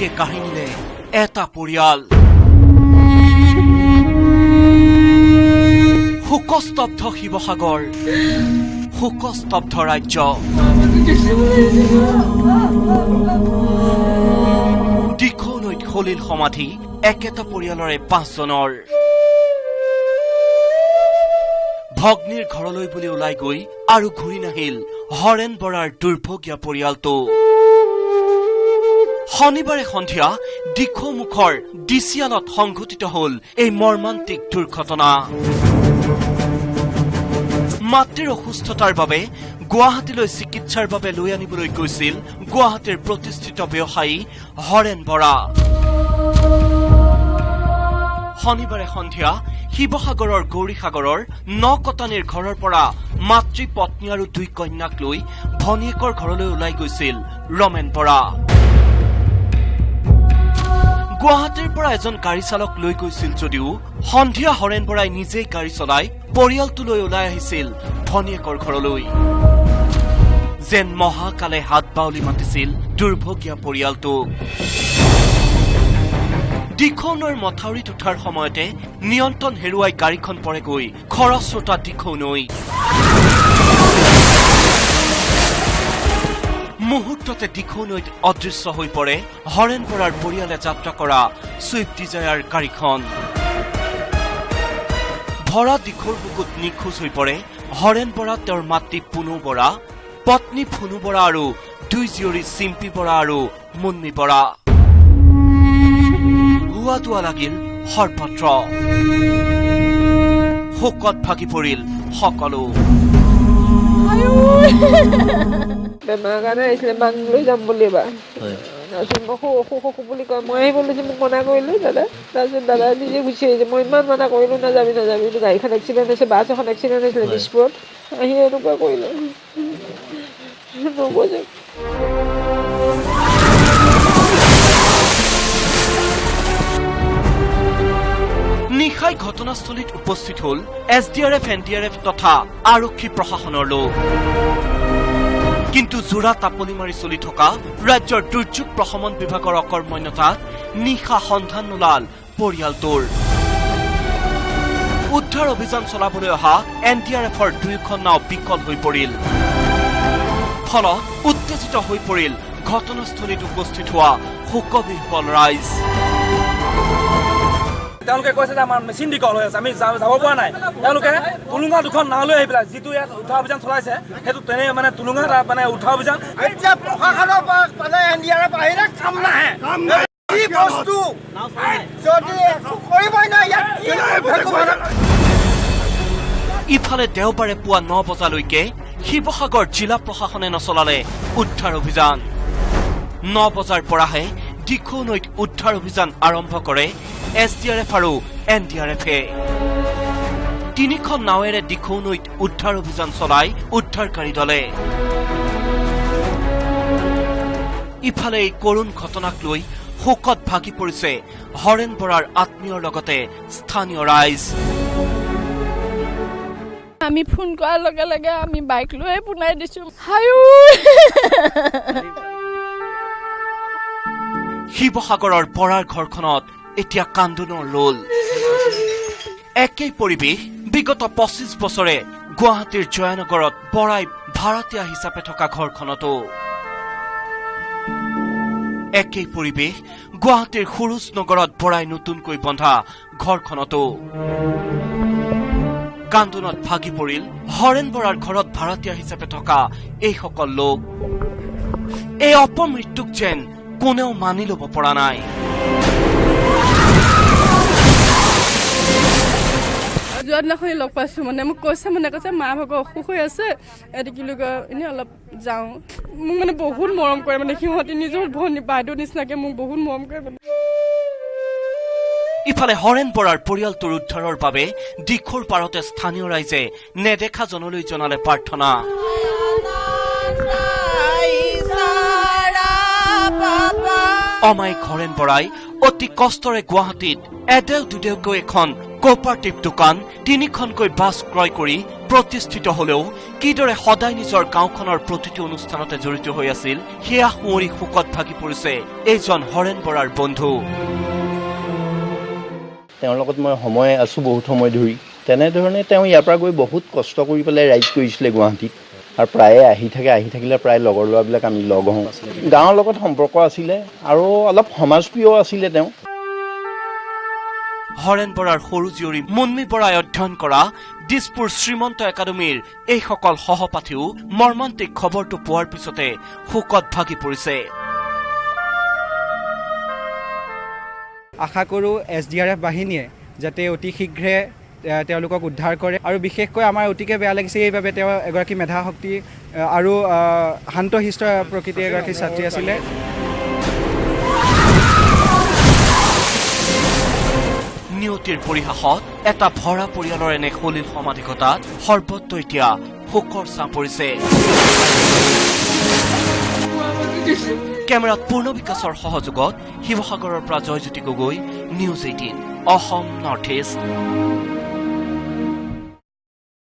একে কাহিনীৰে এটা পৰিয়াল শোকস্তব্ধ শিৱসাগৰ শোকস্তব্ধ ৰাজ্য দিখৌনৈত সলিল সমাধি একেটা পৰিয়ালৰে 5 জনৰ ভগ্নীৰ ঘৰলৈ বুলি ওলাই গৈ আৰু ঘূৰি নাহিল হৰেন বৰাৰ দুৰ্ভগীয়া পৰিয়ালটো শনিবাৰে সন্ধিয়া দিখৌমুখৰ ডিচিয়ালত সংঘটিত হল এই মৰ্মান্তিক দুৰ্ঘটনা মাতৃৰ অসুস্থতাৰ বাবে গুৱাহাটীলৈ চিকিৎসাৰ বাবে লৈ আনিবলৈ গৈছিল গুৱাহাটীৰ প্ৰতিষ্ঠিত ব্যৱসায়ী হৰেন বৰা শনিবাৰে সন্ধিয়া শিৱসাগৰৰ গৌৰীসাগৰৰ নকটানীৰ ঘৰৰ পৰা মাতৃ পত্নী আৰু 2 কন্যাক লৈ ভনীয়েকৰ ঘৰলৈ ওলাই গৈছিল ৰমেন বৰা গুৱাহাটীৰ পৰা এজন গাড়ী চালক লৈ গৈছিল যদিও সন্ধিয়া হৰেন বৰাই নিজেই গাড়ী চলাই পৰিয়ালটোলৈ ওলাই আহিছিল ভনীয়েকৰ ঘৰলৈ যেন মহাকালে হাত বাউলি মাতিছিল দুৰ্ভগীয়া পৰিয়ালটোক দিখৌনৈৰ মথাউৰিত উঠাৰ সময়তে নিয়ন্ত্ৰণ হেৰুৱাই গাড়ীখন পৰেগৈ খৰস্ৰোতা দিখৌনৈ মুহূৰ্ততে দিখৌনৈত অদৃশ্য হৈ পৰে হৰেন বৰাৰ পৰিয়ালে যাত্ৰা কৰা সুইফ্ট ডিজায়াৰ গাড়ীখন ভৰা দিখৌৰ বুকুত নিখোজ হৈ পৰে হৰেন বৰা তেওঁৰ মাতৃ পুনু বৰা পত্নী ফুনু বৰা আৰু 2 জীয়ৰী চিম্পী বৰা আৰু মুন্মি বৰা হুৱাদুৱা লাগিল সৰ্বত্ৰ শোকত ভাগি পৰিল সকলো বেমাৰ কাৰণে আহিছিলে মাক লৈ যাম বুলি এবাৰ তাৰপিছত বুলি কয় মই আহিব লৈছোঁ মোক মনা কৰিলোঁ দাদা তাৰপিছত দাদা নিজে গুচি আহিছে মই ইমান মানা কৰিলোঁ নাযাবি গাড়ীখন এক্সিডেণ্ট হৈছে বাছ এখন এক্সিডেণ্ট হৈছিলে দিছপুৰত আহি এনেকুৱা কৰিলোঁ নবজে নিশাই ঘটনাস্থলীত উপস্থিত হল SDRF NDRF তথা আৰক্ষী প্ৰশাসনৰ লোক কিন্তু জোৰা তাপনি মাৰি চলি থকা ৰাজ্যৰ দুৰ্যোগ প্ৰশমন বিভাগৰ অকৰ্মণ্যতাত নিশা সন্ধান নোলাল পৰিয়ালটোৰ উদ্ধাৰ অভিযান চলাবলৈ অহা NDRFৰ 2খন নাও বিকল হৈ পৰিল ফলত উত্তেজিত হৈ পৰিল ঘটনাস্থলীত উপস্থিত হোৱা শোকবিহ্বল ৰাইজ তেওঁলোকে কৈছে যে আমাৰ মেচিন বিকল হৈ আছে আমি যাব পৰা নাই তেওঁলোকে তুলুঙা 2খন নাও লৈ আহিলা যিটো ইয়াত উদ্ধাৰ অভিযান চলাইছে সেইটো তেনে মানে তুলুঙা মানে উদ্ধাৰ অভিযান এতিয়া প্ৰশাসনৰ পৰা এনডিআৰএফ আহিলে কাম নাহে কি বস্তু যদি কৰিবই নাই ইফালে দেওবাৰে পুৱা 9 বজালৈকে শিৱসাগৰ জিলা প্ৰশাসনে নচলালে উদ্ধাৰ অভিযান 9 বজাৰ পৰাহে দিখৌনৈত উদ্ধাৰ অভিযান আৰম্ভ কৰে SDRF আৰু NDRFে 3খন নাৱেৰে দিখৌনৈত উদ্ধাৰ অভিযান চলাই উদ্ধাৰকাৰী দলে ইফালে এই কৰুণ ঘটনাক লৈ শোকত ভাগি পৰিছে হৰেন বৰাৰ আত্মীয়ৰ লগতে স্থানীয় ৰাইজ আমি ফোন কৰাৰ লগে লগে আমি বাইক লৈ পুনাই দিছো শিৱসাগৰৰ পৰাৰ ঘৰখনত এতিয়া কান্দোনৰ ৰোল একেই পৰিৱেশ বিগত 25 বছৰে গুৱাহাটীৰ জয়ানগৰত বৰাই ভাড়াতীয়া হিচাপে থকা ঘৰখনতো একেই পৰিৱেশ গুৱাহাটীৰ সুৰুজ নগৰত বৰাই নতুনকৈ বন্ধা ঘৰখনতো কান্দোনত ভাগি পৰিল হৰেন বৰাৰ ঘৰত ভাড়াতীয়া হিচাপে থকা এইসকল লোক এই অপমৃত্যুক যেন কোনেও মানি ল'ব পৰা নাই যোৱা দিনাখন লগ পাইছোঁ মানে মোক কৈছে মা ভাগৰ অসুখ হৈ আছে এটি কি বুলি কয় এনেই অলপ যাওঁ মোক মানে বহুত মৰম কৰে মানে সিহঁতে নিজৰ ভনী বাইদেউ নিচিনাকে মোক বহুত মৰম কৰে মানে ইফালে হৰেন বৰাৰ পৰিয়ালটোৰ উদ্ধাৰৰ বাবে দিখৌৰ পাৰতে স্থানীয় ৰাইজে নেদেখা জনলৈ জনালে প্ৰাৰ্থনা অমায়িক হৰেন বৰাই অতি কষ্টৰে গুৱাহাটীত এডেল দুডেলকৈ এখন কোঅপাৰেটিভ দোকান 3খনকৈ বাছ ক্ৰয় কৰি প্ৰতিষ্ঠিত হলেও কিদৰে সদায় নিজৰ গাঁওখনৰ প্ৰতিটো অনুষ্ঠানতে জড়িত হৈ আছিল সেয়া সুঁৱৰি শোকত ভাগি পৰিছে এইজন হৰেণ বৰাৰ বন্ধু। তেওঁৰ লগত মই সময় আছোঁ বহুত সময় ধৰি। তেনেধৰণে তেওঁ ইয়াৰ পৰা গৈ বহুত কষ্ট কৰি পেলাই ৰাইড কৰিছিলে গুৱাহাটীত আৰু প্ৰায়ে আহি থাকিলে প্ৰায় লগৰ ল'ৰাবিলাক আমি লগ হওঁ। গাঁৱৰ লগত সম্পৰ্ক আছিলে আৰু অলপ সমাজপ্ৰিয় আছিলে তেওঁ। হৰেণ বৰাৰ সৰু জীয়ৰী মুন্মী বৰাই অধ্যয়ন কৰা দিছপুৰ শ্ৰীমন্ত একাডেমীৰ এইসকল সহপাঠীও মৰ্মান্তিক খবৰটো পোৱাৰ পিছতে শোকত ভাগি পৰিছে। আশা কৰোঁ SDRF বাহিনীয়ে যাতে অতি শীঘ্ৰে তেওঁলোকক উদ্ধাৰ কৰে আৰু বিশেষকৈ আমাৰ অতিকে বেয়া লাগিছে এইবাবে তেওঁ এগৰাকী মেধাশক্তি আৰু শান্তশিষ্ট প্ৰকৃতিৰ এগৰাকী ছাত্ৰী আছিলে। নিয়তিৰ পৰিহাসত এটা ভৰা পৰিয়ালৰ এনে সলিল সমাধি ঘটাত সৰ্বত্ৰ এতিয়া শোকৰ ছাঁ পৰিছে। কেমেৰাত পূৰ্ণ বিকাশৰ সহযোগত শিৱসাগৰৰ পৰা Joyjyoti Gogoi, news 18 Assam north east.